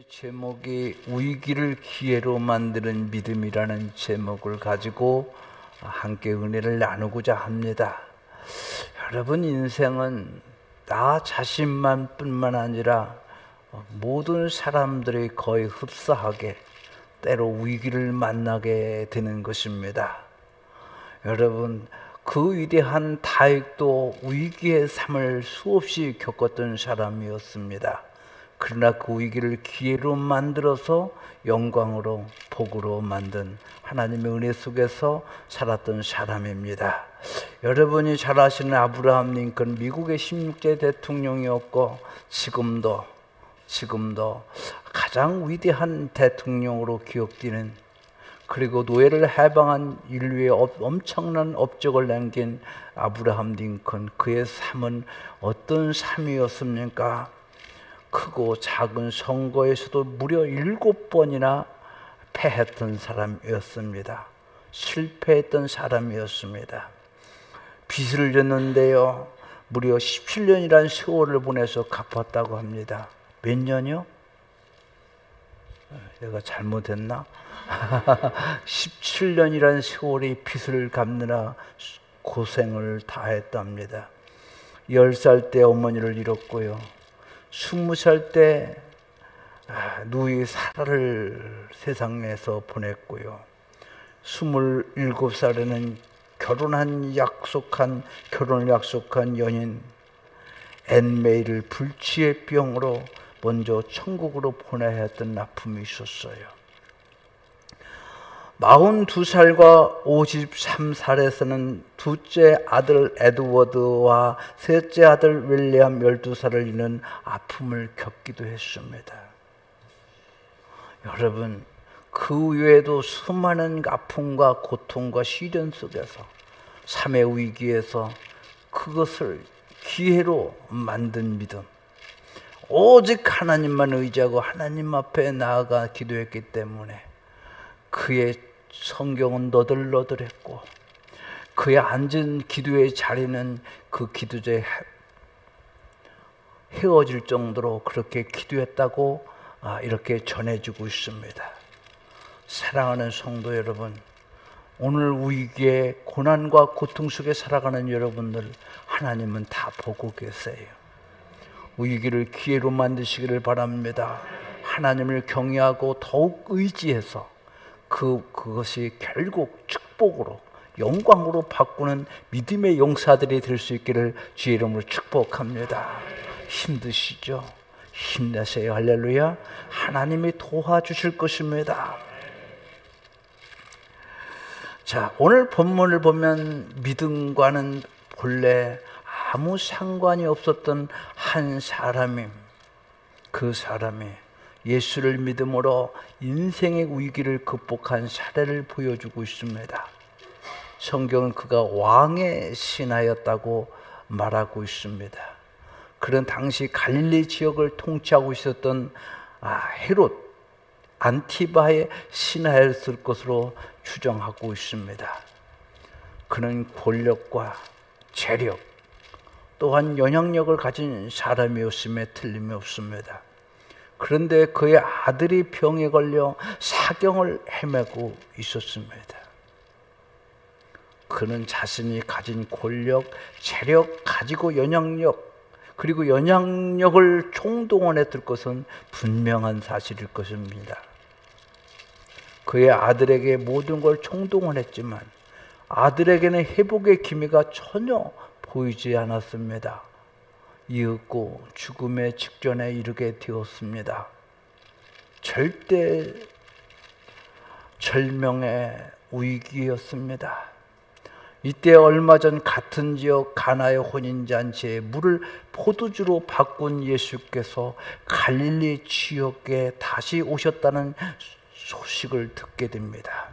제목이 위기를 기회로 만드는 믿음이라는 제목을 가지고 함께 은혜를 나누고자 합니다. 여러분, 인생은 나 자신만 뿐만 아니라 모든 사람들이 거의 흡사하게 때로 위기를 만나게 되는 것입니다. 여러분, 그 위대한 다윗도 위기의 삶을 수없이 겪었던 사람이었습니다. 그러나 그 위기를 기회로 만들어서 영광으로 복으로 만든 하나님의 은혜 속에서 살았던 사람입니다. 여러분이 잘 아시는 아브라함 링컨, 미국의 16대 대통령이었고 지금도 가장 위대한 대통령으로 기억되는, 그리고 노예를 해방한 인류의 엄청난 업적을 남긴 아브라함 링컨, 그의 삶은 어떤 삶이었습니까? 크고 작은 선거에서도 무려 7번이나 패했던 사람이었습니다. 실패했던 사람이었습니다. 빚을 졌는데요, 무려 17년이라는 세월을 보내서 갚았다고 합니다. 몇 년이요? 내가 잘못했나? 17년이라는 세월이 빚을 갚느라 고생을 다했답니다. 10살 때 어머니를 잃었고요, 20살 때 누이 사라를 세상에서 보냈고요, 27살에는 결혼을 약속한 연인 앤메이를 불치의 병으로 먼저 천국으로 보내야 했던 아픔이 있었어요. 42살과 53살에서는 둘째 아들 에드워드와 셋째 아들 윌리엄 12살을 잃는 아픔을 겪기도 했습니다. 여러분, 그 외에도 수많은 아픔과 고통과 시련 속에서, 삶의 위기에서 그것을 기회로 만든 믿음, 오직 하나님만 의지하고 하나님 앞에 나아가 기도했기 때문에 그의 성경은 너덜너덜했고, 그의 앉은 기도의 자리는 그 기도자에 헤어질 정도로 그렇게 기도했다고 이렇게 전해지고 있습니다. 사랑하는 성도 여러분, 오늘 위기의 고난과 고통 속에 살아가는 여러분들, 하나님은 다 보고 계세요. 위기를 기회로 만드시기를 바랍니다. 하나님을 경외하고 더욱 의지해서 그것이 결국 축복으로, 영광으로 바꾸는 믿음의 용사들이 될 수 있기를 주의 이름으로 축복합니다. 힘드시죠? 힘내세요. 할렐루야. 하나님이 도와주실 것입니다. 자, 오늘 본문을 보면 믿음과는 본래 아무 상관이 없었던 한 사람이, 그 사람이 예수를 믿음으로 인생의 위기를 극복한 사례를 보여주고 있습니다. 성경은 그가 왕의 신하였다고 말하고 있습니다. 그런 당시 갈릴리 지역을 통치하고 있었던 헤롯 안티바의 신하였을 것으로 추정하고 있습니다. 그는 권력과 재력 또한 영향력을 가진 사람이었음에 틀림이 없습니다. 그런데 그의 아들이 병에 걸려 사경을 헤매고 있었습니다. 그는 자신이 가진 권력, 재력, 가지고 영향력, 그리고 영향력을 총동원했을 것은 분명한 사실일 것입니다. 그의 아들에게 모든 걸 총동원했지만 아들에게는 회복의 기미가 전혀 보이지 않았습니다. 이윽고 죽음의 직전에 이르게 되었습니다. 절대 절명의 위기였습니다. 이때 얼마 전 같은 지역 가나의 혼인잔치에 물을 포도주로 바꾼 예수께서 갈릴리 지역에 다시 오셨다는 소식을 듣게 됩니다.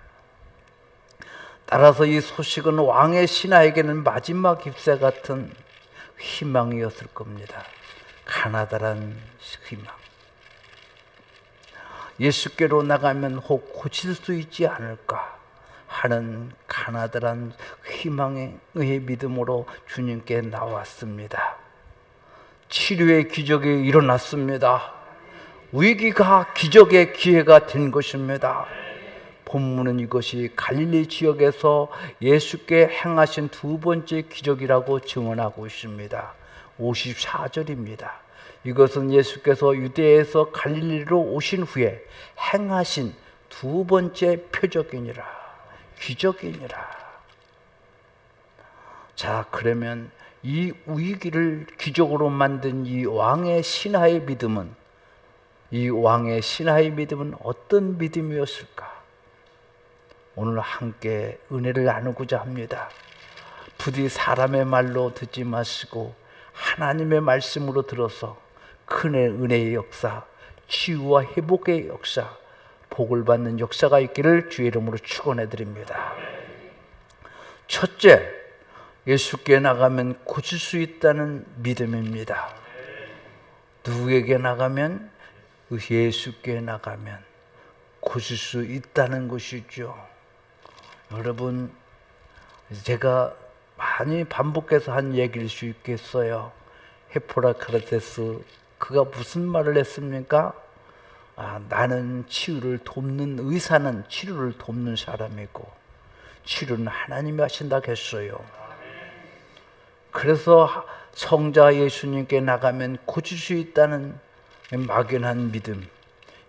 따라서 이 소식은 왕의 신하에게는 마지막 ip새 같은 희망이었을 겁니다. 가나다란 희망. 예수께로 나가면 혹 고칠 수 있지 않을까 하는 가나다란 희망의 믿음으로 주님께 나왔습니다. 치료의 기적이 일어났습니다. 위기가 기적의 기회가 된 것입니다. 본문은 이것이 갈릴리 지역에서 예수께 행하신 두 번째 기적이라고 증언하고 있습니다. 54절입니다. 이것은 예수께서 유대에서 갈릴리로 오신 후에 행하신 두 번째 표적이니라, 기적이니라. 자, 그러면 이 위기를 기적으로 만든 이 왕의 신하의 믿음은, 이 왕의 신하의 믿음은 어떤 믿음이었을까? 오늘 함께 은혜를 나누고자 합니다. 부디 사람의 말로 듣지 마시고 하나님의 말씀으로 들어서 큰 은혜의 역사, 치유와 회복의 역사, 복을 받는 역사가 있기를 주의 이름으로 축원해 드립니다. 첫째, 예수께 나가면 고칠 수 있다는 믿음입니다. 누구에게 나가면? 예수께 나가면 고칠 수 있다는 것이죠. 여러분, 제가 많이 반복해서 한 얘기일 수 있겠어요. 히포크라테스, 그가 무슨 말을 했습니까? 나는 치유를 돕는, 의사는 치료를 돕는 사람이고 치료는 하나님이 하신다고 했어요. 그래서 성자 예수님께 나가면 고칠 수 있다는 막연한 믿음,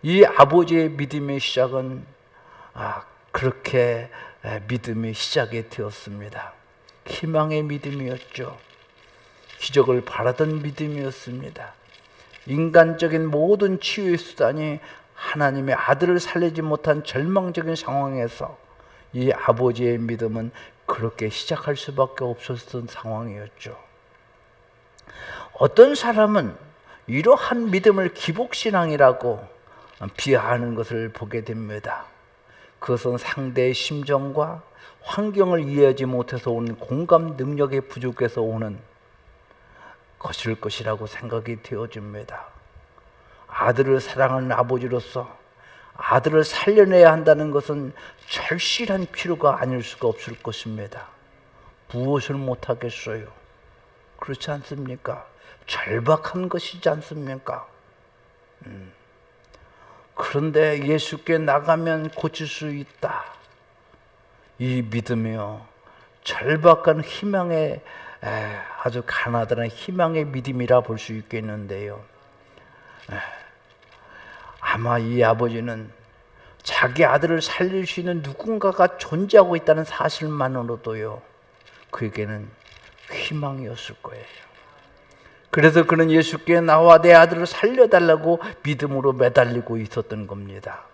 이 아버지의 믿음의 시작은 그렇게 믿음의 시작이 되었습니다. 희망의 믿음이었죠. 기적을 바라던 믿음이었습니다. 인간적인 모든 치유의 수단이 하나님의 아들을 살리지 못한 절망적인 상황에서 이 아버지의 믿음은 그렇게 시작할 수밖에 없었던 상황이었죠. 어떤 사람은 이러한 믿음을 기복신앙이라고 비하하는 것을 보게 됩니다. 그것은 상대의 심정과 환경을 이해하지 못해서 오는 공감 능력의 부족에서 오는 것일 것이라고 생각이 되어집니다. 아들을 사랑하는 아버지로서 아들을 살려내야 한다는 것은 절실한 필요가 아닐 수가 없을 것입니다. 무엇을 못하겠어요? 그렇지 않습니까? 절박한 것이지 않습니까? 그런데 예수께 나가면 고칠 수 있다. 이 믿음이요, 절박한 희망의, 아주 가나다란 희망의 믿음이라 볼 수 있겠는데요. 아마 이 아버지는 자기 아들을 살릴 수 있는 누군가가 존재하고 있다는 사실만으로도요, 그에게는 희망이었을 거예요. 그래서 그는 예수께 나와 내 아들을 살려달라고 믿음으로 매달리고 있었던 겁니다.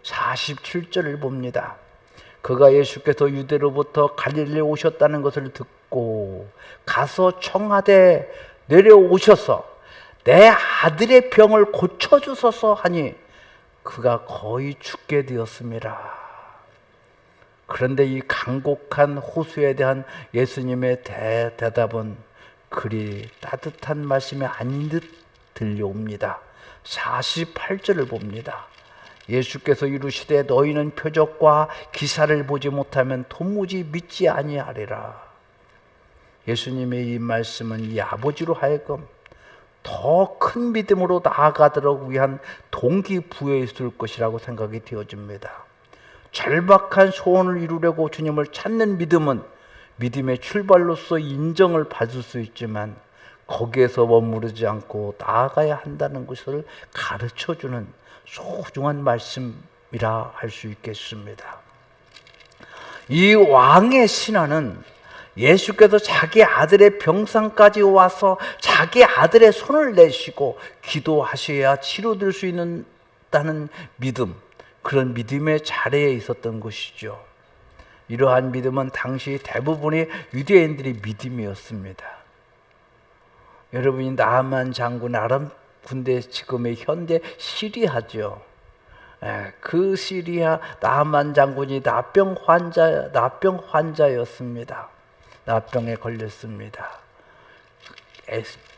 47절을 봅니다. 그가 예수께서 유대로부터 갈릴리에 오셨다는 것을 듣고 가서 청하되 내려오셔서 내 아들의 병을 고쳐주소서 하니 그가 거의 죽게 되었습니다. 그런데 이 간곡한 호소에 대한 예수님의 대답은 그리 따뜻한 말씀이 아닌 듯 들려옵니다. 48절을 봅니다. 예수께서 이르시되 너희는 표적과 기사를 보지 못하면 도무지 믿지 아니하리라. 예수님의 이 말씀은 이 아버지로 하여금 더 큰 믿음으로 나아가도록 위한 동기부여였을 것이라고 생각이 되어집니다. 절박한 소원을 이루려고 주님을 찾는 믿음은 믿음의 출발로서 인정을 받을 수 있지만 거기에서 머무르지 않고 나아가야 한다는 것을 가르쳐주는 소중한 말씀이라 할 수 있겠습니다. 이 왕의 신하는 예수께서 자기 아들의 병상까지 와서 자기 아들의 손을 내시고 기도하셔야 치료될 수 있다는 믿음, 그런 믿음의 자리에 있었던 것이죠. 이러한 믿음은 당시 대부분의 유대인들의 믿음이었습니다. 여러분이 나만 장군, 아람 군대, 지금의 현대 시리아죠. 그 시리아 나만 장군이 나병 환자였습니다. 나병에 걸렸습니다.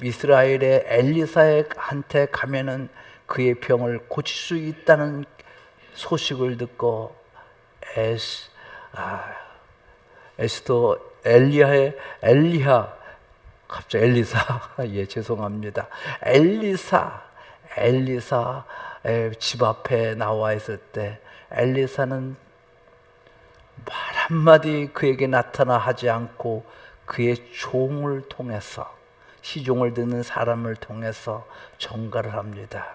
이스라엘의 엘리사한테 가면은 그의 병을 고칠 수 있다는 소식을 듣고 엘리사, 예, 죄송합니다. 엘리사의 집 앞에 나와 있을 때 엘리사는 말 한마디 그에게 나타나 하지 않고 그의 종을 통해서, 시종을 듣는 사람을 통해서 전가를 합니다.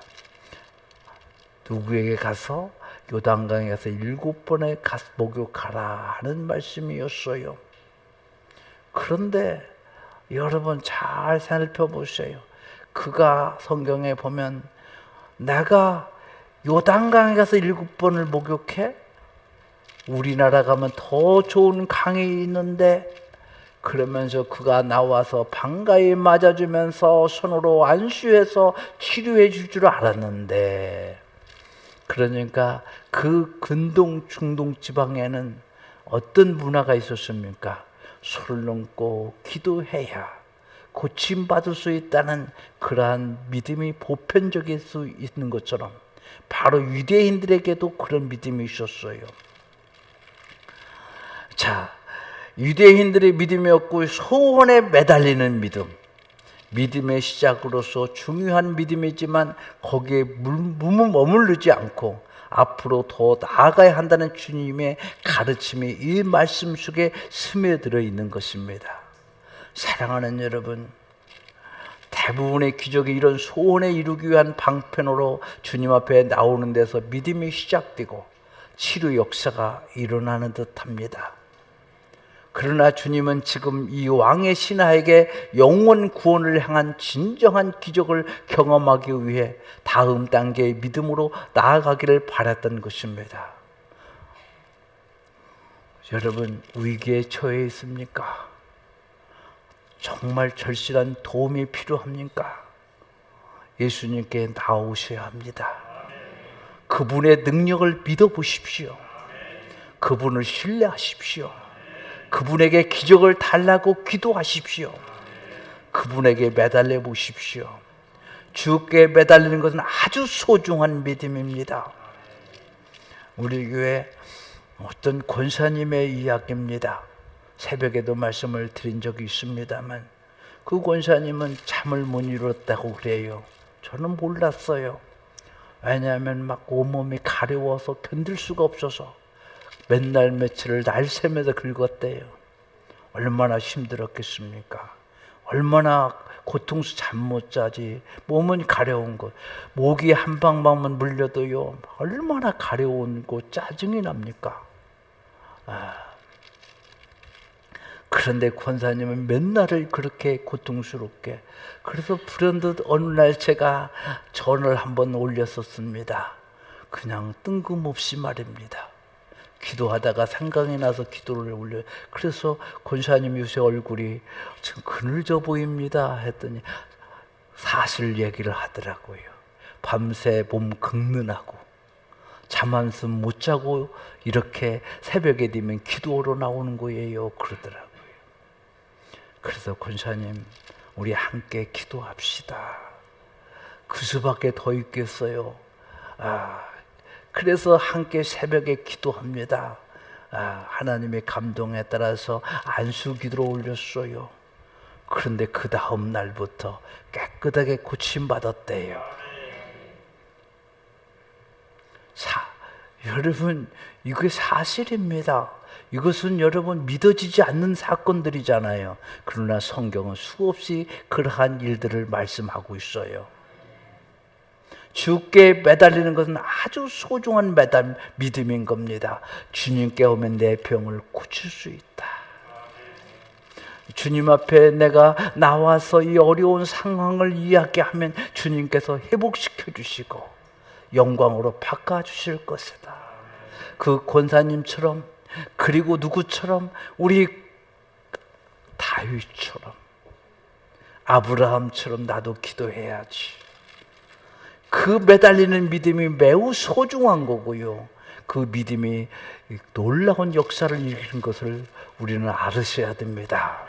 누구에게 가서 요단강에 가서 7번에 가서 목욕하라 하는 말씀이었어요. 그런데 여러분 잘 살펴보세요. 그가 성경에 보면 내가 요단강에 가서 7번을 목욕해? 우리나라 가면 더 좋은 강이 있는데, 그러면서 그가 나와서 반가이 맞아주면서 손으로 안수해서 치료해 줄 줄 알았는데, 그러니까 그 근동 중동 지방에는 어떤 문화가 있었습니까? 손을 넘고 기도해야 고침받을 수 있다는 그러한 믿음이 보편적일 수 있는 것처럼 바로 유대인들에게도 그런 믿음이 있었어요. 자, 유대인들의 믿음이었고 소원에 매달리는 믿음, 믿음의 시작으로서 중요한 믿음이지만 거기에 머무르지 않고 앞으로 더 나아가야 한다는 주님의 가르침이 이 말씀 속에 스며들어 있는 것입니다. 사랑하는 여러분, 대부분의 기적이 이런 소원에 이루기 위한 방편으로 주님 앞에 나오는 데서 믿음이 시작되고 치료 역사가 일어나는 듯합니다. 그러나 주님은 지금 이 왕의 신하에게 영원 구원을 향한 진정한 기적을 경험하기 위해 다음 단계의 믿음으로 나아가기를 바랐던 것입니다. 여러분, 위기에 처해 있습니까? 정말 절실한 도움이 필요합니까? 예수님께 나오셔야 합니다. 그분의 능력을 믿어보십시오. 그분을 신뢰하십시오. 그분에게 기적을 달라고 기도하십시오. 그분에게 매달려 보십시오. 주께 매달리는 것은 아주 소중한 믿음입니다. 우리 교회 어떤 권사님의 이야기입니다. 새벽에도 말씀을 드린 적이 있습니다만 그 권사님은 잠을 못 이뤘다고 그래요. 저는 몰랐어요. 왜냐하면 막 온몸이 가려워서 견딜 수가 없어서 맨날 며칠을 날 새면서 긁었대요. 얼마나 힘들었겠습니까? 얼마나 고통스 잠 못 자지. 몸은 가려운 것. 모기 한 방방만 물려도요. 얼마나 가려운 거 짜증이 납니까? 그런데 권사님은 맨날을 그렇게 고통스럽게. 그래서 불현듯 어느 날 제가 전을 한번 올렸었습니다. 그냥 뜬금없이 말입니다. 기도하다가 생각이 나서 기도를 올려요. 그래서 권사님 요새 얼굴이 좀 그늘져 보입니다 했더니 사실 얘기를 하더라고요. 밤새 몸 긁는하고 잠 한숨 못 자고 이렇게 새벽에 되면 기도로 나오는 거예요 그러더라고요. 그래서 권사님, 우리 함께 기도합시다. 그 수밖에 더 있겠어요. 그래서 함께 새벽에 기도합니다. 하나님의 감동에 따라서 안수 기도로 올렸어요. 그런데 그 다음 날부터 깨끗하게 고침받았대요. 여러분, 이게 사실입니다. 이것은 여러분 믿어지지 않는 사건들이잖아요. 그러나 성경은 수없이 그러한 일들을 말씀하고 있어요. 주께 매달리는 것은 아주 소중한 믿음인 겁니다. 주님께 오면 내 병을 고칠 수 있다. 주님 앞에 내가 나와서 이 어려운 상황을 이야기하면 주님께서 회복시켜 주시고 영광으로 바꿔주실 것이다. 그 권사님처럼, 그리고 누구처럼, 우리 다윗처럼, 아브라함처럼 나도 기도해야지. 그 매달리는 믿음이 매우 소중한 거고요. 그 믿음이 놀라운 역사를 일으키는 것을 우리는 알으셔야 됩니다.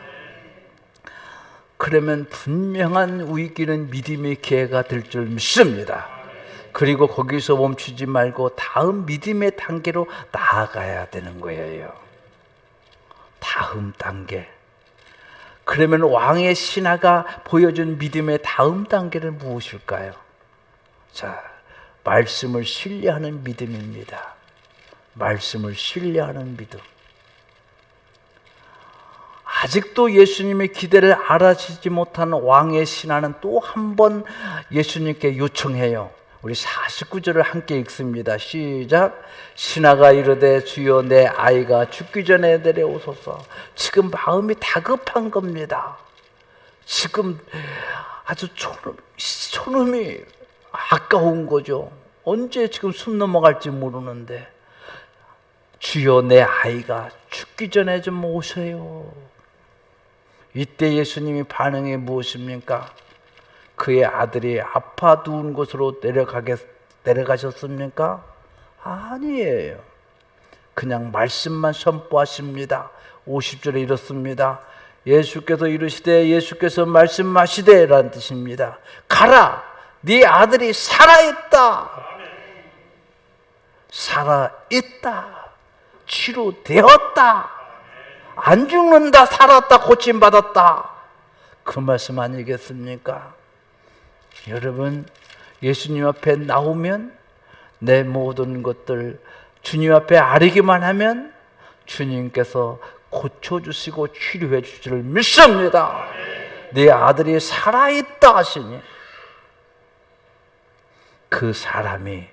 그러면 분명한 위기는 믿음의 기회가 될 줄 믿습니다. 그리고 거기서 멈추지 말고 다음 믿음의 단계로 나아가야 되는 거예요. 다음 단계. 그러면 왕의 신하가 보여준 믿음의 다음 단계는 무엇일까요? 자, 말씀을 신뢰하는 믿음입니다. 말씀을 신뢰하는 믿음. 아직도 예수님의 기대를 알아채지 못한 왕의 신하는 또 한 번 예수님께 요청해요. 우리 49절을 함께 읽습니다. 시작. 신하가 이르되 주여 내 아이가 죽기 전에 내려오소서. 지금 마음이 다급한 겁니다. 지금 아주 촌음이 아까운 거죠. 언제 지금 숨 넘어갈지 모르는데 주여 내 아이가 죽기 전에 좀 오세요. 이때 예수님이 반응이 무엇입니까? 그의 아들이 아파 누운 곳으로 내려가셨습니까? 아니에요. 그냥 말씀만 선포하십니다. 50절에 이렇습니다. 예수께서 이르시되 예수께서 말씀하시되 라는 뜻입니다. 가라, 네 아들이 살아있다. 살아있다. 치료되었다. 안 죽는다. 살았다. 고침받았다. 그 말씀 아니겠습니까? 여러분, 예수님 앞에 나오면 내 모든 것들 주님 앞에 아뢰기만 하면 주님께서 고쳐주시고 치료해 주실 줄 믿습니다. 네 아들이 살아있다 하시니 그 사람이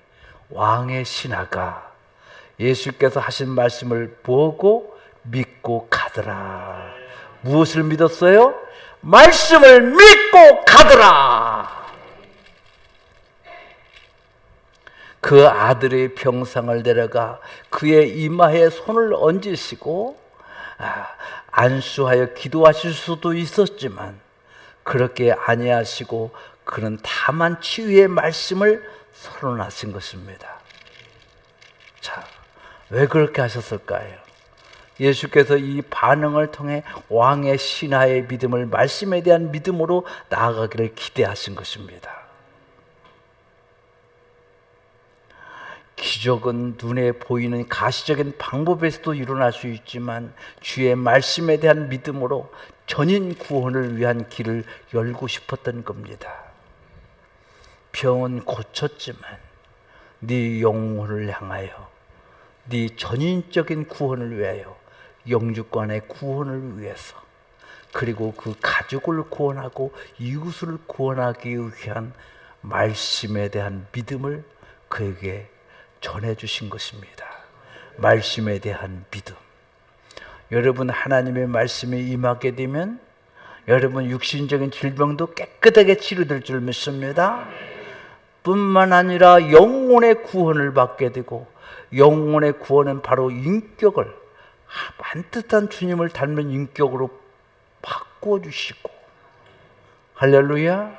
왕의 신하가 예수께서 하신 말씀을 보고 믿고 가더라. 무엇을 믿었어요? 말씀을 믿고 가더라. 그 아들의 병상을 데려가 그의 이마에 손을 얹으시고 안수하여 기도하실 수도 있었지만 그렇게 아니하시고 그는 다만 치유의 말씀을 선언하신 것입니다. 자, 왜 그렇게 하셨을까요? 예수께서 이 반응을 통해 왕의 신하의 믿음을 말씀에 대한 믿음으로 나아가기를 기대하신 것입니다. 기적은 눈에 보이는 가시적인 방법에서도 일어날 수 있지만 주의 말씀에 대한 믿음으로 전인 구원을 위한 길을 열고 싶었던 겁니다. 병은 고쳤지만 네 영혼을 향하여 네 전인적인 구원을 위하여 영주권의 구원을 위해서 그리고 그 가족을 구원하고 이웃을 구원하기 위한 말씀에 대한 믿음을 그에게 전해주신 것입니다. 말씀에 대한 믿음. 여러분, 하나님의 말씀이 임하게 되면 여러분 육신적인 질병도 깨끗하게 치료될 줄 믿습니다. 뿐만 아니라 영혼의 구원을 받게 되고 영혼의 구원은 바로 인격을 반듯한 주님을 닮은 인격으로 바꿔주시고 할렐루야.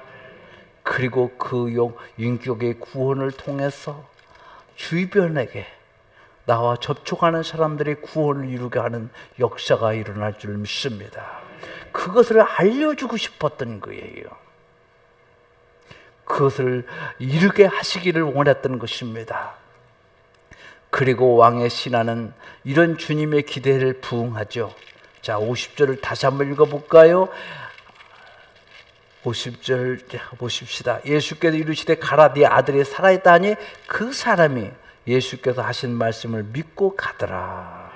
그리고 그 인격의 구원을 통해서 주변에게 나와 접촉하는 사람들의 구원을 이루게 하는 역사가 일어날 줄 믿습니다. 그것을 알려주고 싶었던 거예요. 그것을 이루게 하시기를 원했던 것입니다. 그리고 왕의 신하는 이런 주님의 기대를 부응하죠. 자, 50절을 다시 한번 읽어볼까요? 50절 보십시다. 예수께서 이르시되 가라, 네 아들이 살아있다 하니 그 사람이 예수께서 하신 말씀을 믿고 가더라.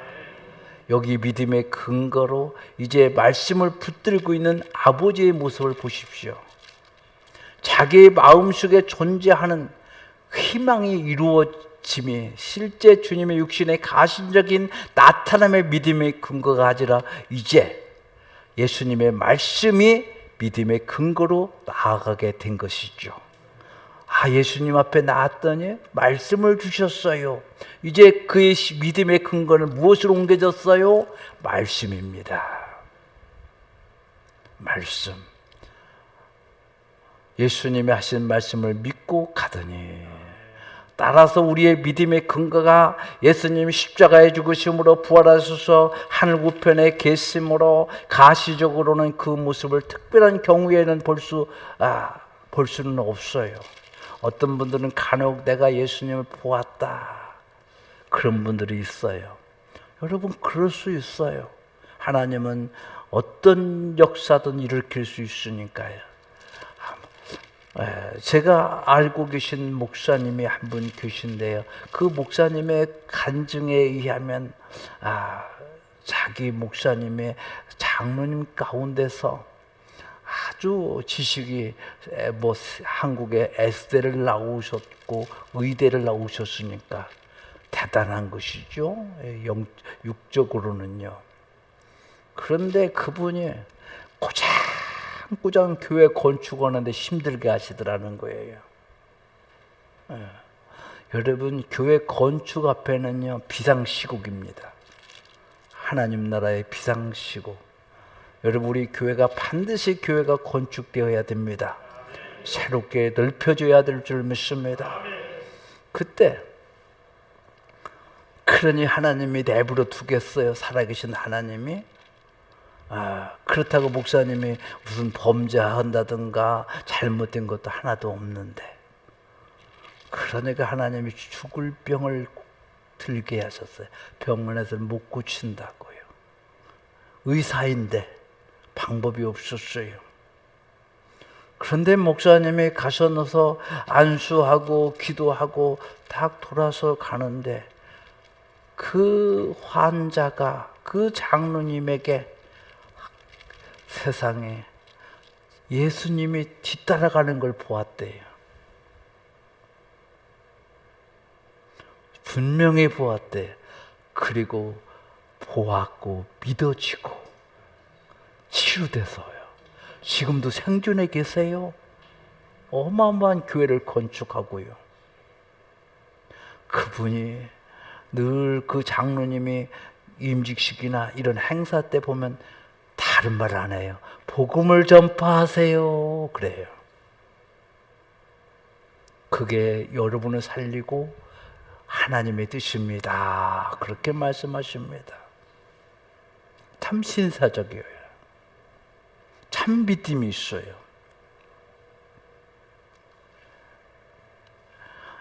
여기 믿음의 근거로 이제 말씀을 붙들고 있는 아버지의 모습을 보십시오. 자기의 마음속에 존재하는 희망이 이루어짐이 실제 주님의 육신의 가신적인 나타남의 믿음의 근거가 아니라 이제 예수님의 말씀이 믿음의 근거로 나아가게 된 것이죠. 예수님 앞에 나왔더니 말씀을 주셨어요. 이제 그의 믿음의 근거는 무엇으로 옮겨졌어요? 말씀입니다. 말씀. 예수님이 하신 말씀을 믿고 가더니 따라서 우리의 믿음의 근거가 예수님이 십자가에 죽으심으로 부활하셔서 하늘 우편에 계심으로 가시적으로는 그 모습을 특별한 경우에는 볼 수는 없어요. 어떤 분들은 간혹 내가 예수님을 보았다 그런 분들이 있어요. 여러분, 그럴 수 있어요. 하나님은 어떤 역사든 일으킬 수 있으니까요. 제가 알고 계신 목사님이 한 분 계신데요. 그 목사님의 간증에 의하면 자기 목사님의 장로님 가운데서 아주 지식이 한국에 S대를 나오셨고 의대를 나오셨으니까 대단한 것이죠. 육적으로는요. 그런데 그분이 고장고장 교회 건축하는데 힘들게 하시더라는 거예요. 여러분, 교회 건축 앞에는요 비상시국입니다. 하나님 나라의 비상시국. 여러분, 우리 교회가 반드시 교회가 건축되어야 됩니다. 새롭게 넓혀져야 될 줄 믿습니다. 그때 그러니 하나님이 내버려 두겠어요? 살아계신 하나님이? 그렇다고 목사님이 무슨 범죄한다든가 잘못된 것도 하나도 없는데, 그러니까 하나님이 죽을 병을 들게 하셨어요. 병원에서 못 고친다고요. 의사인데 방법이 없었어요. 그런데 목사님이 가셔서 안수하고 기도하고 딱 돌아서 가는데 그 환자가 그 장로님에게 세상에 예수님이 뒤따라가는 걸 보았대요. 분명히 보았대. 그리고 보았고 믿어지고 치유돼서요. 지금도 생존해 계세요. 어마어마한 교회를 건축하고요. 그분이 늘 그 장로님이 임직식이나 이런 행사 때 보면 다른 말 안 해요. 복음을 전파하세요. 그래요. 그게 여러분을 살리고 하나님의 뜻입니다. 그렇게 말씀하십니다. 참 신사적이에요. 참 믿음이 있어요.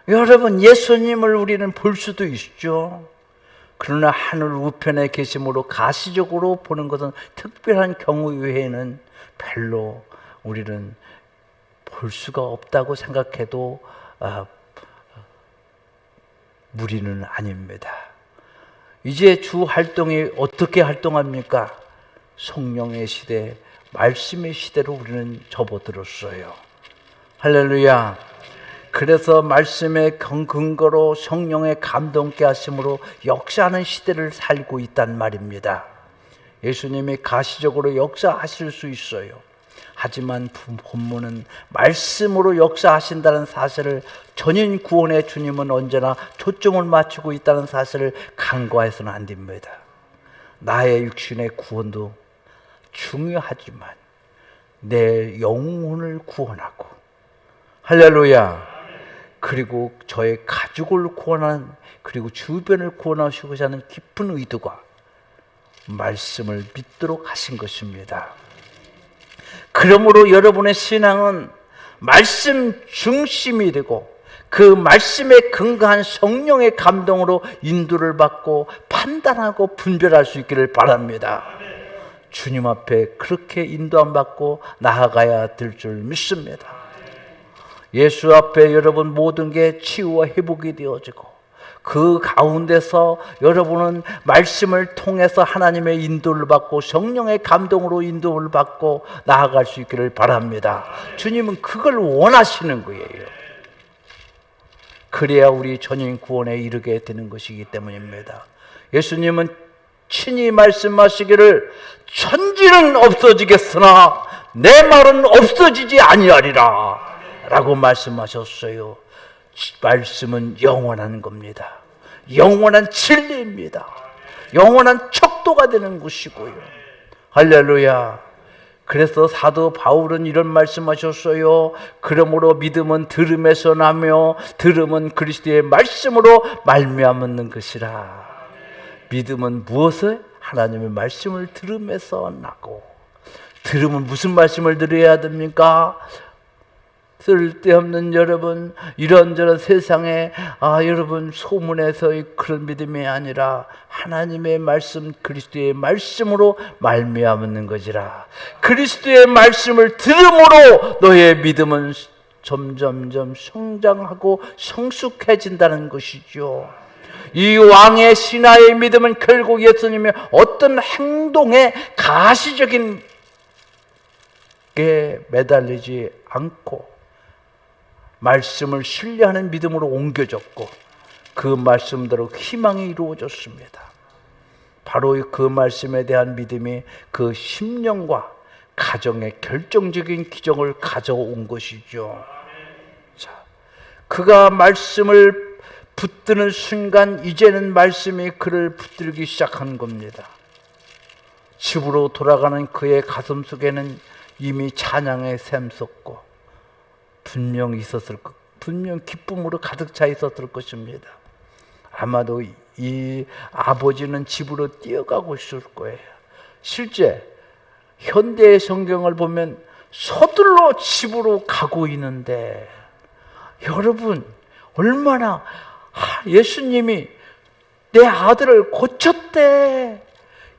여러분, 예수님을 우리는 볼 수도 있죠. 그러나 하늘 우편에 계심으로 가시적으로 보는 것은 특별한 경우 외에는 별로 우리는 볼 수가 없다고 생각해도 무리는 아닙니다. 이제 주 활동이 어떻게 활동합니까? 성령의 시대, 말씀의 시대로 우리는 접어들었어요. 할렐루야. 그래서 말씀의 근거로 성령의 감동케 하심으로 역사하는 시대를 살고 있단 말입니다. 예수님이 가시적으로 역사하실 수 있어요. 하지만 본문은 말씀으로 역사하신다는 사실을, 전인 구원의 주님은 언제나 초점을 맞추고 있다는 사실을 간과해서는 안 됩니다. 나의 육신의 구원도 중요하지만 내 영혼을 구원하고, 할렐루야, 그리고 저의 가족을 구원하는, 그리고 주변을 구원하시고자 하는 깊은 의도가 말씀을 믿도록 하신 것입니다. 그러므로 여러분의 신앙은 말씀 중심이 되고 그 말씀에 근거한 성령의 감동으로 인도를 받고 판단하고 분별할 수 있기를 바랍니다. 주님 앞에 그렇게 인도함 받고 나아가야 될 줄 믿습니다. 예수 앞에 여러분 모든 게 치유와 회복이 되어지고 그 가운데서 여러분은 말씀을 통해서 하나님의 인도를 받고 성령의 감동으로 인도를 받고 나아갈 수 있기를 바랍니다. 주님은 그걸 원하시는 거예요. 그래야 우리 전인 구원에 이르게 되는 것이기 때문입니다. 예수님은 친히 말씀하시기를 천지는 없어지겠으나 내 말은 없어지지 아니하리라 라고 말씀하셨어요. 말씀은 영원한 겁니다. 영원한 진리입니다. 영원한 척도가 되는 것이고요. 할렐루야. 그래서 사도 바울은 이런 말씀하셨어요. 그러므로 믿음은 들음에서 나며 들음은 그리스도의 말씀으로 말미암는 것이라. 믿음은 무엇을? 하나님의 말씀을 들음에서 나고, 들으면 무슨 말씀을 들어야 됩니까? 쓸데없는 여러분 이런저런 세상에 여러분 소문에서의 그런 믿음이 아니라 하나님의 말씀, 그리스도의 말씀으로 말미암는 것이라. 그리스도의 말씀을 들음으로 너의 믿음은 점점점 성장하고 성숙해진다는 것이죠. 이 왕의 신하의 믿음은 결국 예수님의 어떤 행동에 가시적인 게 매달리지 않고 말씀을 신뢰하는 믿음으로 옮겨졌고 그 말씀대로 희망이 이루어졌습니다. 바로 그 말씀에 대한 믿음이 그 심령과 가정의 결정적인 기적을 가져온 것이죠. 자, 그가 말씀을 붙드는 순간 이제는 말씀이 그를 붙들기 시작한 겁니다. 집으로 돌아가는 그의 가슴 속에는 이미 찬양의 샘솟고 분명 기쁨으로 가득 차 있었을 것입니다. 아마도 이 아버지는 집으로 뛰어가고 있을 거예요. 실제 현대의 성경을 보면 서둘러 집으로 가고 있는데, 여러분 얼마나 예수님이 내 아들을 고쳤대,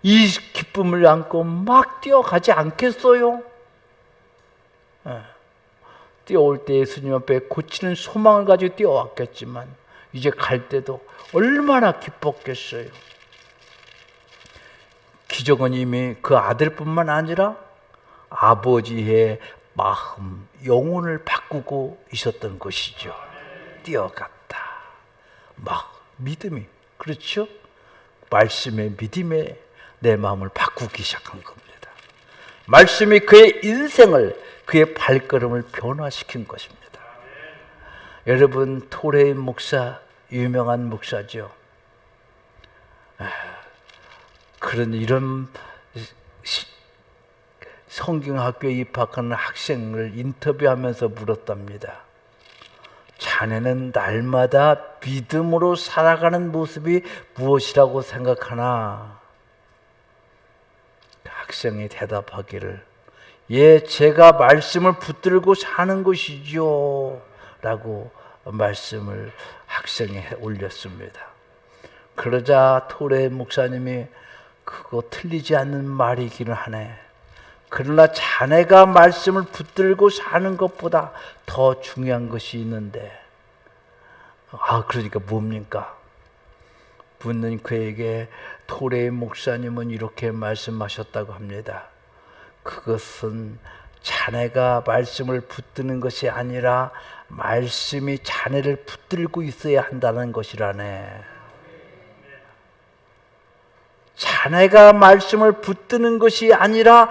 이 기쁨을 안고 막 뛰어가지 않겠어요? 뛰어올 때 예수님 앞에 고치는 소망을 가지고 뛰어왔겠지만 이제 갈 때도 얼마나 기뻤겠어요. 기적은 이미 그 아들뿐만 아니라 아버지의 마음, 영혼을 바꾸고 있었던 것이죠. 뛰어갔다. 막 믿음이, 그렇죠? 말씀의 믿음에 내 마음을 바꾸기 시작한 겁니다. 말씀이 그의 인생을, 그의 발걸음을 변화시킨 것입니다. 여러분, 토레인 목사, 유명한 목사죠. 이런 성경학교에 입학하는 학생을 인터뷰하면서 물었답니다. 자네는 날마다 믿음으로 살아가는 모습이 무엇이라고 생각하나? 학생이 대답하기를, 예, 제가 말씀을 붙들고 사는 것이죠 라고 말씀을 학생이 올렸습니다. 그러자 토레 목사님이, 그거 틀리지 않는 말이기는 하네. 그러나 자네가 말씀을 붙들고 사는 것보다 더 중요한 것이 있는데, 그러니까 뭡니까? 묻는 그에게 토레 목사님은 이렇게 말씀하셨다고 합니다. 그것은 자네가 말씀을 붙드는 것이 아니라 말씀이 자네를 붙들고 있어야 한다는 것이라네. 자네가 말씀을 붙드는 것이 아니라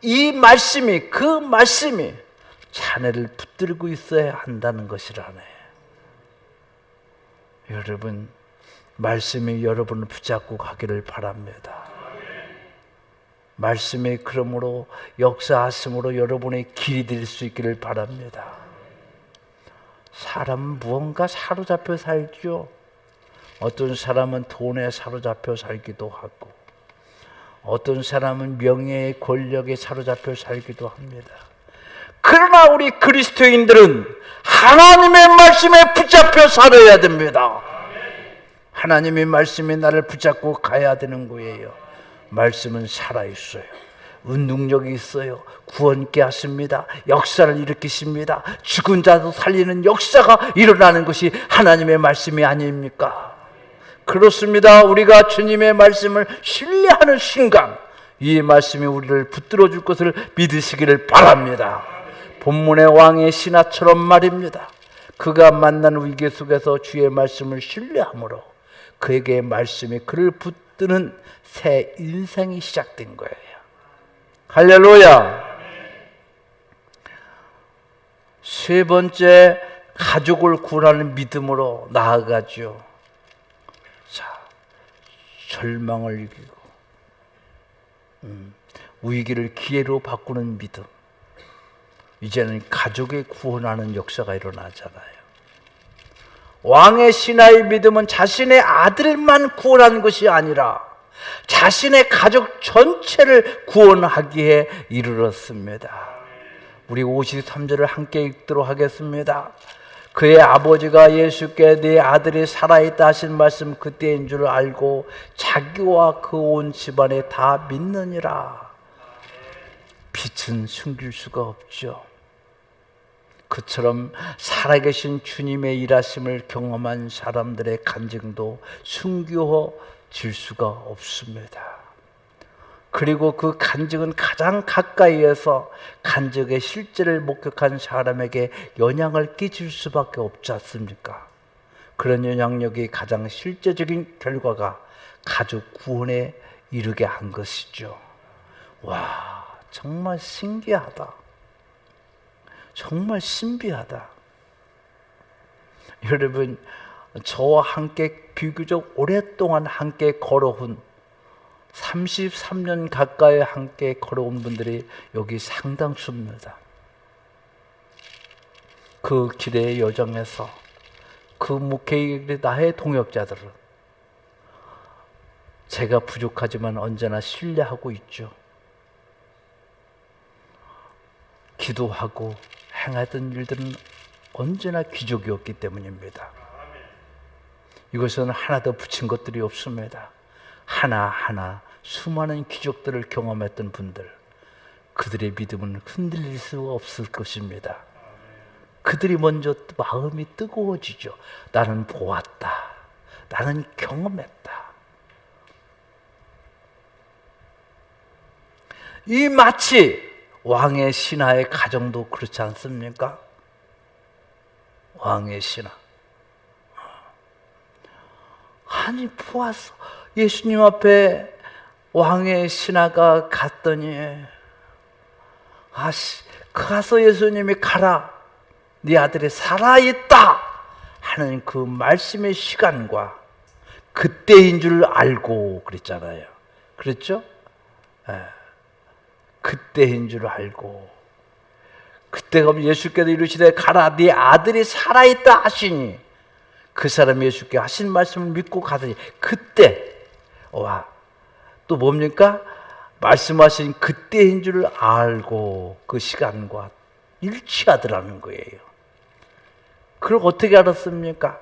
이 말씀이, 그 말씀이 자네를 붙들고 있어야 한다는 것이라네. 여러분, 말씀이 여러분을 붙잡고 가기를 바랍니다. 말씀이 그러므로 역사하심으로 여러분의 길이 될 수 있기를 바랍니다. 사람은 무언가 사로잡혀 살죠. 어떤 사람은 돈에 사로잡혀 살기도 하고, 어떤 사람은 명예의 권력에 사로잡혀 살기도 합니다. 그러나 우리 그리스도인들은 하나님의 말씀에 붙잡혀 살아야 됩니다. 하나님의 말씀이 나를 붙잡고 가야 되는 거예요. 말씀은 살아있어요. 능력이 있어요. 구원케 하십니다. 역사를 일으키십니다. 죽은 자도 살리는 역사가 일어나는 것이 하나님의 말씀이 아닙니까? 그렇습니다. 우리가 주님의 말씀을 신뢰하는 순간 이 말씀이 우리를 붙들어 줄 것을 믿으시기를 바랍니다. 본문의 왕의 신하처럼 말입니다. 그가 만난 위기 속에서 주의 말씀을 신뢰함으로 그에게 말씀이 그를 붙드는 새 인생이 시작된 거예요. 할렐루야. 세 번째, 가족을 구원하는 믿음으로 나아가죠. 자, 절망을 이기고 위기를 기회로 바꾸는 믿음. 이제는 가족의 구원하는 역사가 일어나잖아요. 왕의 신하의 믿음은 자신의 아들만 구원하는 것이 아니라 자신의 가족 전체를 구원하기에 이르렀습니다. 우리 53절을 함께 읽도록 하겠습니다. 그의 아버지가 예수께 네 아들이 살아있다 하신 말씀 그때인 줄 알고 자기와 그 온 집안에 다 믿느니라. 빛은 숨길 수가 없죠. 그처럼 살아계신 주님의 일하심을 경험한 사람들의 간증도 숨겨질 수가 없습니다. 그리고 그 간증은 가장 가까이에서 간증의 실제를 목격한 사람에게 영향을 끼칠 수밖에 없지 않습니까? 그런 영향력이 가장 실제적인 결과가 가족 구원에 이르게 한 것이죠. 와, 정말 신기하다. 정말 신비하다. 여러분, 저와 함께 비교적 오랫동안 함께 걸어온 33년 가까이 함께 걸어온 분들이 여기 상당수입니다. 그 길의 여정에서 그 목회의 나의 동역자들은 제가 부족하지만 언제나 신뢰하고 있죠. 기도하고 행하던 일들은 언제나 기적이었기 때문입니다. 이것은 하나 더 붙인 것들이 없습니다. 하나하나 수많은 기적들을 경험했던 분들, 그들의 믿음은 흔들릴 수가 없을 것입니다. 그들이 먼저 마음이 뜨거워지죠. 나는 보았다. 나는 경험했다. 이 마치 왕의 신하의 가정도 그렇지 않습니까? 왕의 신하. 아니, 보았어. 예수님 앞에 왕의 신하가 갔더니, 가서 예수님이 가라. 네 아들이 살아있다. 하는 그 말씀의 시간과 그때인 줄 알고 그랬잖아요. 그랬죠? 네. 그때인 줄 알고. 그때가 예수께서 이르시되 가라 네 아들이 살아있다 하시니 그 사람이 예수께 하신 말씀을 믿고 가더니 그때 와, 또 뭡니까? 말씀하신 그때인 줄 알고 그 시간과 일치하더라는 거예요. 그걸 어떻게 알았습니까?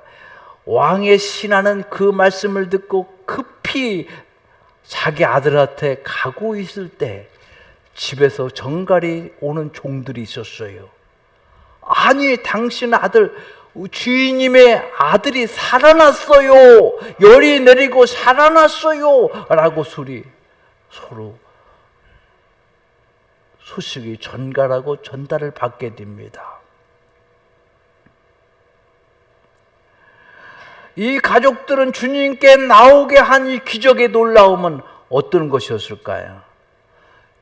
왕의 신하는 그 말씀을 듣고 급히 자기 아들한테 가고 있을 때 집에서 정갈이 오는 종들이 있었어요. 아니, 당신 아들, 주인님의 아들이 살아났어요. 열이 내리고 살아났어요. 라고 서로 소식이 전갈하고 전달을 받게 됩니다. 이 가족들은 주님께 나오게 한 이 기적의 놀라움은 어떤 것이었을까요?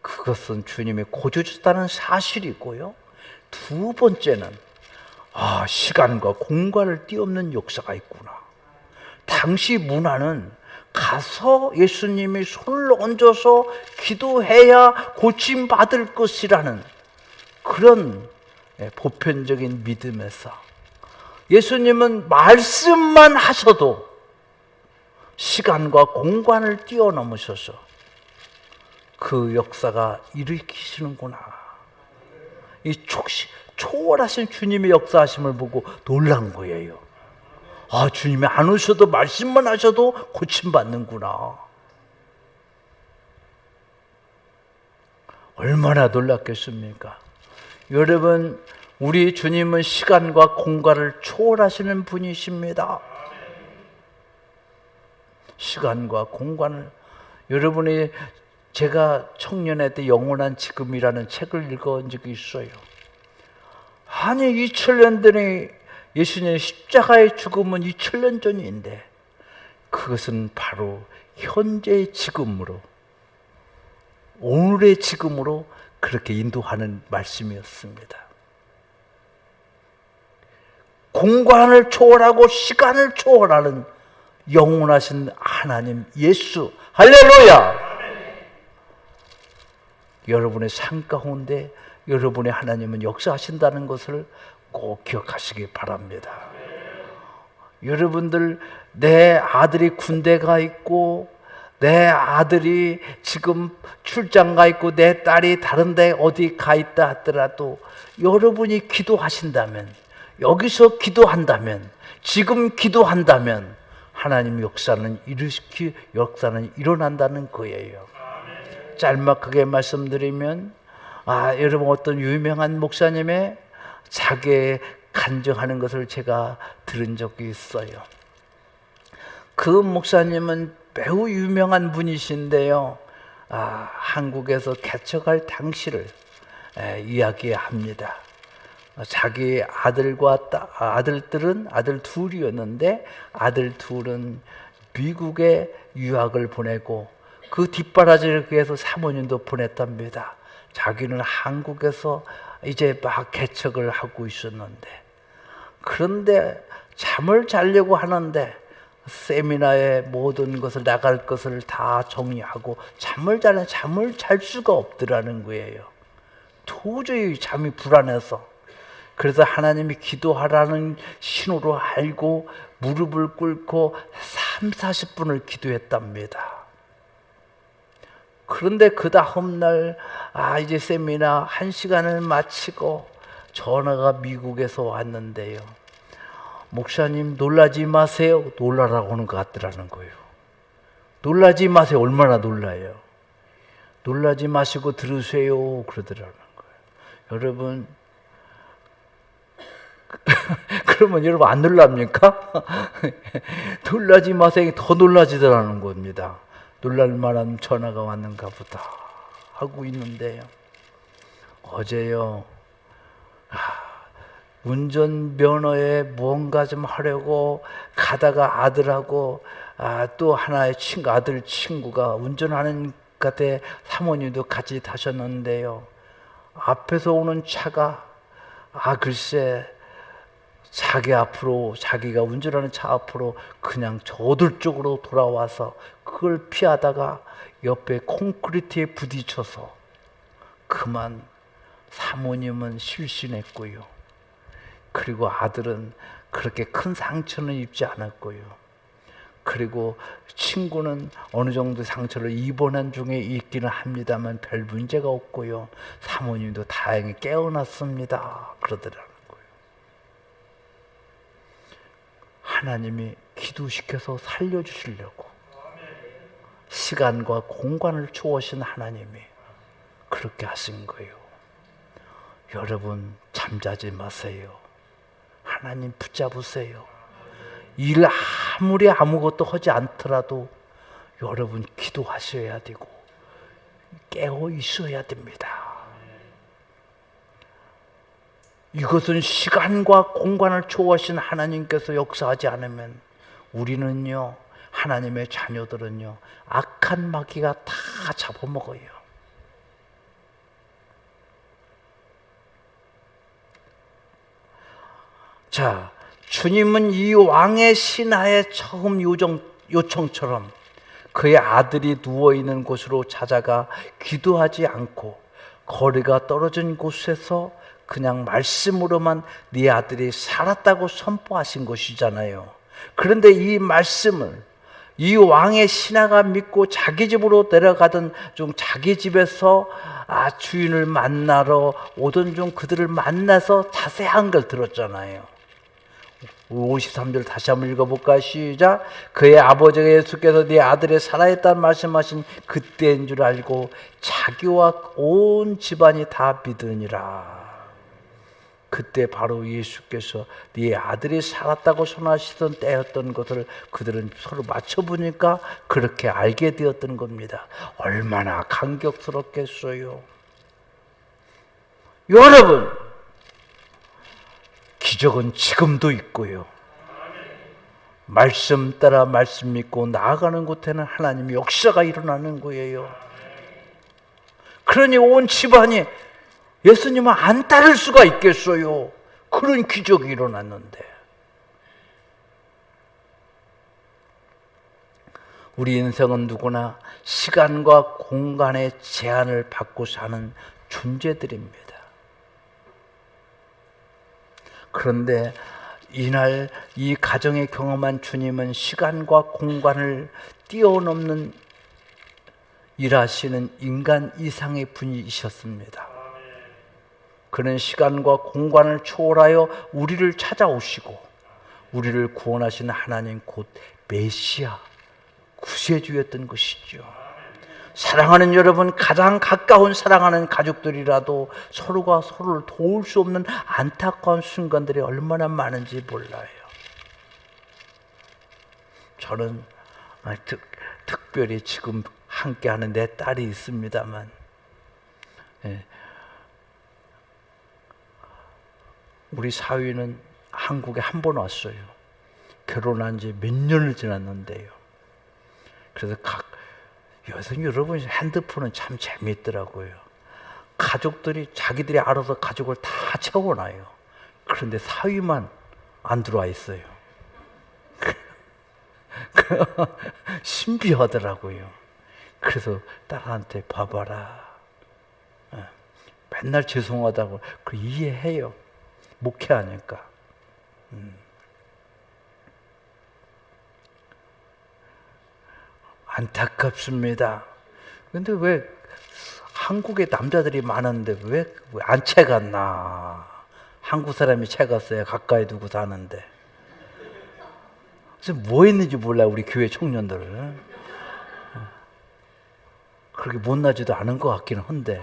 그것은 주님이 고쳐주셨다는 사실이고요. 두 번째는 시간과 공간을 뛰어넘는 역사가 있구나. 당시 문화는 가서 예수님이 손을 얹어서 기도해야 고침받을 것이라는 그런 보편적인 믿음에서 예수님은 말씀만 하셔도 시간과 공간을 뛰어넘으셔서 그 역사가 일으키시는구나. 이 초월하신 주님의 역사하심을 보고 놀란 거예요. 주님이 안 오셔도 말씀만 하셔도 고침받는구나. 얼마나 놀랐겠습니까? 여러분, 우리 주님은 시간과 공간을 초월하시는 분이십니다. 시간과 공간을, 여러분이 제가 청년회 때 영원한 지금이라는 책을 읽어본 적이 있어요. 아니, 2000년 전에 예수님의 십자가의 죽음은 2000년 전인데 그것은 바로 현재의 지금으로, 오늘의 지금으로 그렇게 인도하는 말씀이었습니다. 공간을 초월하고 시간을 초월하는 영원하신 하나님 예수, 할렐루야! 여러분의 삶 가운데 여러분의 하나님은 역사하신다는 것을 꼭 기억하시기 바랍니다. 여러분들, 내 아들이 군대 가 있고 내 아들이 지금 출장 가 있고 내 딸이 다른 데 어디 가 있다 하더라도 여러분이 기도하신다면, 여기서 기도한다면, 지금 기도한다면 하나님 역사는 일어난다는 거예요. 짤막하게 말씀드리면 여러분, 어떤 유명한 목사님의 자기의 간증하는 것을 제가 들은 적이 있어요. 그 목사님은 매우 유명한 분이신데요. 한국에서 개척할 당시를 이야기합니다. 자기 아들과 아들들은 아들 둘이었는데 아들 둘은 미국에 유학을 보내고 그 뒷바라지를 위해서 사모님도 보냈답니다. 자기는 한국에서 이제 막 개척을 하고 있었는데, 그런데 잠을 자려고 하는데 세미나에 모든 것을 나갈 것을 다 정리하고 잠을 잘 수가 없더라는 거예요. 도저히 잠이 불안해서. 그래서 하나님이 기도하라는 신호로 알고 무릎을 꿇고 30-40분을 기도했답니다. 그런데 그 다음날 이제 세미나 1시간을 마치고 전화가 미국에서 왔는데요. 목사님 놀라지 마세요. 놀라라고 하는 것 같더라는 거예요. 놀라지 마세요. 얼마나 놀라요. 놀라지 마시고 들으세요. 그러더라는 거예요. 여러분 그러면 여러분 안 놀랍니까? 놀라지 마세요. 더 놀라지더라는 겁니다. 놀랄 만한 전화가 왔는가 보다 하고 있는데요. 어제요. 운전면허에 무언가 좀 하려고 가다가 아들하고 또 하나의 아들 친구가 운전하는 데 사모님도 같이 타셨는데요. 앞에서 오는 차가 글쎄 자기가 운전하는 차 앞으로 그냥 저들 쪽으로 돌아와서 그걸 피하다가 옆에 콘크리트에 부딪혀서 그만 사모님은 실신했고요. 그리고 아들은 그렇게 큰 상처는 입지 않았고요. 그리고 친구는 어느 정도 상처를 입원한 중에 있기는 합니다만 별 문제가 없고요. 사모님도 다행히 깨어났습니다. 그러더라는 거예요. 하나님이 기도시켜서 살려주시려고 시간과 공간을 초월하신 하나님이 그렇게 하신 거예요. 여러분 잠자지 마세요. 하나님 붙잡으세요. 일 아무리 아무것도 하지 않더라도 여러분 기도하셔야 되고 깨어 있어야 됩니다. 이것은 시간과 공간을 초월하신 하나님께서 역사하지 않으면 우리는요, 하나님의 자녀들은요, 악한 마귀가 다 잡아먹어요. 자, 주님은 이 왕의 신하의 처음 요청처럼 그의 아들이 누워있는 곳으로 찾아가 기도하지 않고 거리가 떨어진 곳에서 그냥 말씀으로만 네 아들이 살았다고 선포하신 것이잖아요. 그런데 이 말씀을 이 왕의 신하가 믿고 자기 집으로 내려가던 중 자기 집에서 주인을 만나러 오던 중 그들을 만나서 자세한 걸 들었잖아요. 53절 다시 한번 읽어볼까? 시작. 그의 아버지가 예수께서 네 아들이 살아있다는 말씀하신 그때인 줄 알고 자기와 온 집안이 다 믿으니라. 그때 바로 예수께서 네 아들이 살았다고 선하시던 때였던 것을 그들은 서로 맞춰보니까 그렇게 알게 되었던 겁니다. 얼마나 감격스럽겠어요. 여러분, 기적은 지금도 있고요. 말씀 따라 말씀 믿고 나아가는 곳에는 하나님의 역사가 일어나는 거예요. 그러니 온 집안이 예수님을 안 따를 수가 있겠어요. 그런 기적이 일어났는데. 우리 인생은 누구나 시간과 공간의 제한을 받고 사는 존재들입니다. 그런데 이날 이 가정에 경험한 주님은 시간과 공간을 뛰어넘는 일하시는 인간 이상의 분이셨습니다. 그는 시간과 공간을 초월하여 우리를 찾아오시고 우리를 구원하시는 하나님 곧 메시아, 구세주였던 것이죠. 사랑하는 여러분, 가장 가까운 사랑하는 가족들이라도 서로가 서로를 도울 수 없는 안타까운 순간들이 얼마나 많은지 몰라요. 저는 특별히 지금 함께하는 내 딸이 있습니다만, 우리 사위는 한국에 한 번 왔어요. 결혼한 지 몇 년을 지났는데요. 그래서 여러분 핸드폰은 참 재미있더라고요. 가족들이 자기들이 알아서 가족을 다 채워놔요. 그런데 사위만 안 들어와 있어요. 신비하더라고요. 그래서 딸한테 봐봐라, 맨날 죄송하다고 그 이해해요. 목회하니까. 안타깝습니다. 근데 왜 한국에 남자들이 많은데 왜 안 채갔나? 한국 사람이 채갔어요. 가까이 두고 사는데. 그래서 뭐 했는지 몰라요, 우리 교회 청년들은. 그렇게 못나지도 않은 것 같기는 한데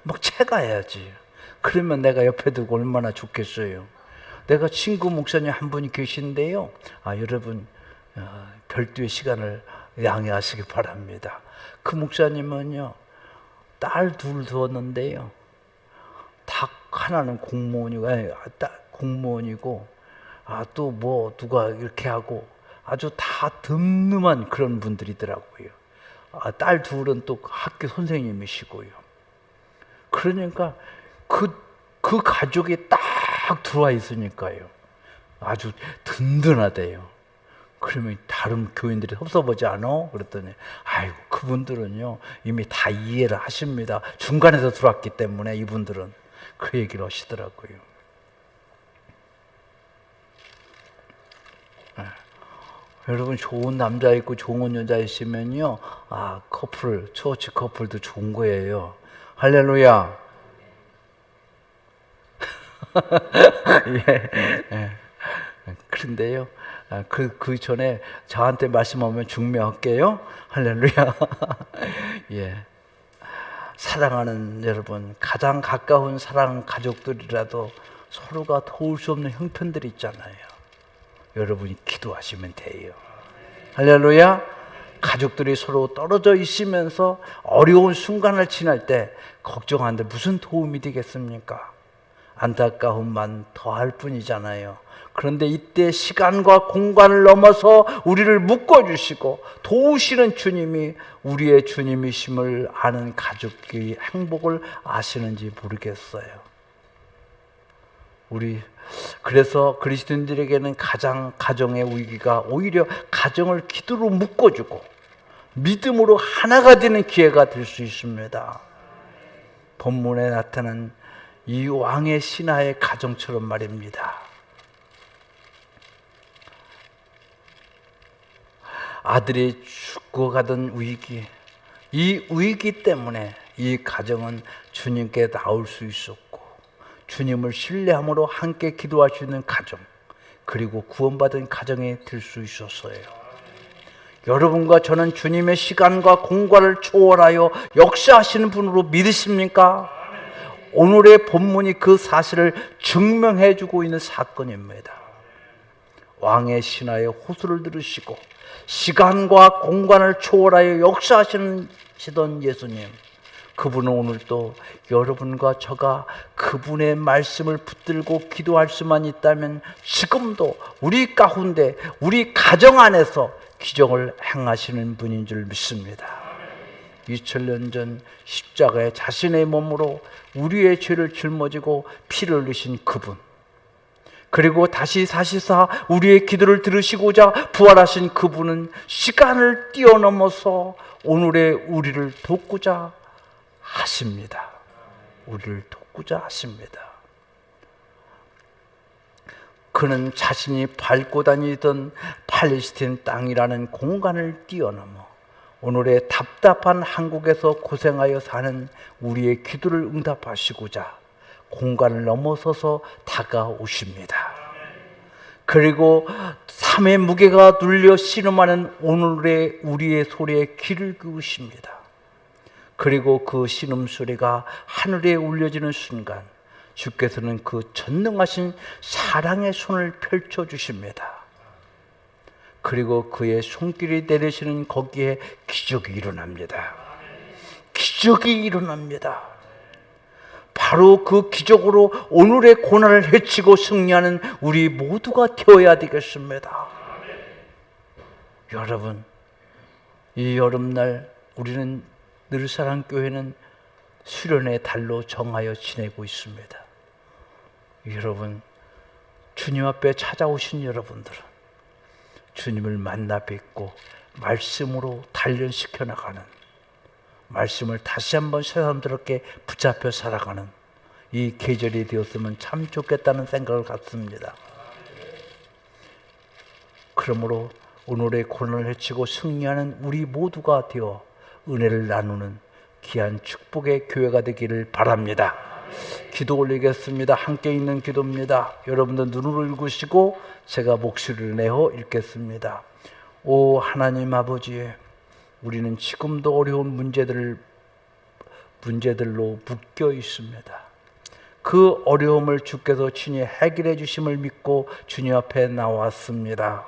막 채가야지. 그러면 내가 옆에 두고 얼마나 좋겠어요. 내가 친구 목사님 한 분이 계신데요, 여러분 별도의 시간을 양해하시기 바랍니다. 그 목사님은요, 딸 둘 두었는데요, 다 하나는 공무원이고 또 뭐 누가 이렇게 하고 아주 다 듬듬한 그런 분들이더라고요. 딸 둘은 또 학교 선생님이시고요. 그러니까 그 가족이 딱 들어와 있으니까요, 아주 든든하대요. 그러면 다른 교인들이 섭섭하지 않아? 그랬더니 아이고, 그분들은요 이미 다 이해를 하십니다. 중간에서 들어왔기 때문에 이분들은. 그 얘기를 하시더라고요. 여러분, 좋은 남자 있고 좋은 여자 있으면요, 처치 커플도 좋은 거예요. 할렐루야. 예. 그런데요, 그 전에 저한테 말씀하면 중매할게요. 할렐루야. 예. 사랑하는 여러분, 가장 가까운 사랑 가족들이라도 서로가 도울 수 없는 형편들이 있잖아요. 여러분이 기도하시면 돼요. 할렐루야. 가족들이 서로 떨어져 있으면서 어려운 순간을 지날 때 걱정하는데 무슨 도움이 되겠습니까? 안타까움만 더할 뿐이잖아요. 그런데 이때 시간과 공간을 넘어서 우리를 묶어주시고 도우시는 주님이 우리의 주님이심을 아는 가족의 행복을 아시는지 모르겠어요. 그래서 그리스도인들에게는 가정의 위기가 오히려 가정을 기도로 묶어주고 믿음으로 하나가 되는 기회가 될 수 있습니다. 본문에 나타난 이 왕의 신하의 가정처럼 말입니다. 아들이 죽어가던 위기, 이 위기 때문에 이 가정은 주님께 나올 수 있었고, 주님을 신뢰함으로 함께 기도할 수 있는 가정, 그리고 구원받은 가정이 될 수 있었어요. 여러분과 저는 주님의 시간과 공간을 초월하여 역사하시는 분으로 믿으십니까? 오늘의 본문이 그 사실을 증명해 주고 있는 사건입니다. 왕의 신하의 호소를 들으시고 시간과 공간을 초월하여 역사하시던 예수님, 그분은 오늘 또 여러분과 저가 그분의 말씀을 붙들고 기도할 수만 있다면 지금도 우리 가운데, 우리 가정 안에서 기적을 행하시는 분인 줄 믿습니다. 2000년 전 십자가에 자신의 몸으로 우리의 죄를 짊어지고 피를 흘리신 그분, 그리고 다시 사시사 우리의 기도를 들으시고자 부활하신 그분은 시간을 뛰어넘어서 오늘의 우리를 돕고자 하십니다. 우리를 돕고자 하십니다. 그는 자신이 밟고 다니던 팔레스타인 땅이라는 공간을 뛰어넘어 오늘의 답답한 한국에서 고생하여 사는 우리의 기도를 응답하시고자 공간을 넘어서서 다가오십니다. 그리고 삶의 무게가 눌려 신음하는 오늘의 우리의 소리에 귀를 기울이십니다. 그리고 그 신음소리가 하늘에 울려지는 순간 주께서는 그 전능하신 사랑의 손을 펼쳐주십니다. 그리고 그의 손길이 내리시는 거기에 기적이 일어납니다. 기적이 일어납니다. 바로 그 기적으로 오늘의 고난을 헤치고 승리하는 우리 모두가 되어야 되겠습니다. 여러분, 이 여름날 우리는 늘사랑교회는 수련의 달로 정하여 지내고 있습니다. 여러분, 주님 앞에 찾아오신 여러분들은 주님을 만나 뵙고 말씀으로 단련시켜 나가는, 말씀을 다시 한번 새삼스럽게 붙잡혀 살아가는 이 계절이 되었으면 참 좋겠다는 생각을 갖습니다. 그러므로 오늘의 고난을 헤치고 승리하는 우리 모두가 되어 은혜를 나누는 귀한 축복의 교회가 되기를 바랍니다. 기도 올리겠습니다. 함께 있는 기도입니다. 여러분들 눈을 읽으시고 제가 목소리를 내어 읽겠습니다. 오 하나님 아버지, 우리는 지금도 어려운 문제들로 묶여 있습니다. 그 어려움을 주께서 친히 해결해 주심을 믿고 주님 앞에 나왔습니다.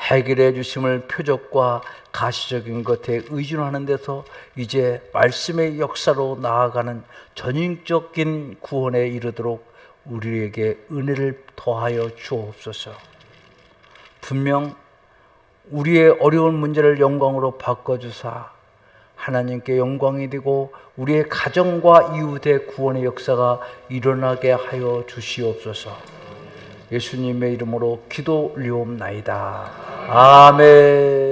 해결해 주심을 표적과 가시적인 것에 의존하는 데서 이제 말씀의 역사로 나아가는 전인적인 구원에 이르도록 우리에게 은혜를 더하여 주옵소서. 분명 우리의 어려운 문제를 영광으로 바꿔주사 하나님께 영광이 되고 우리의 가정과 이웃의 구원의 역사가 일어나게 하여 주시옵소서. 예수님의 이름으로 기도 올리옵나이다. 아멘.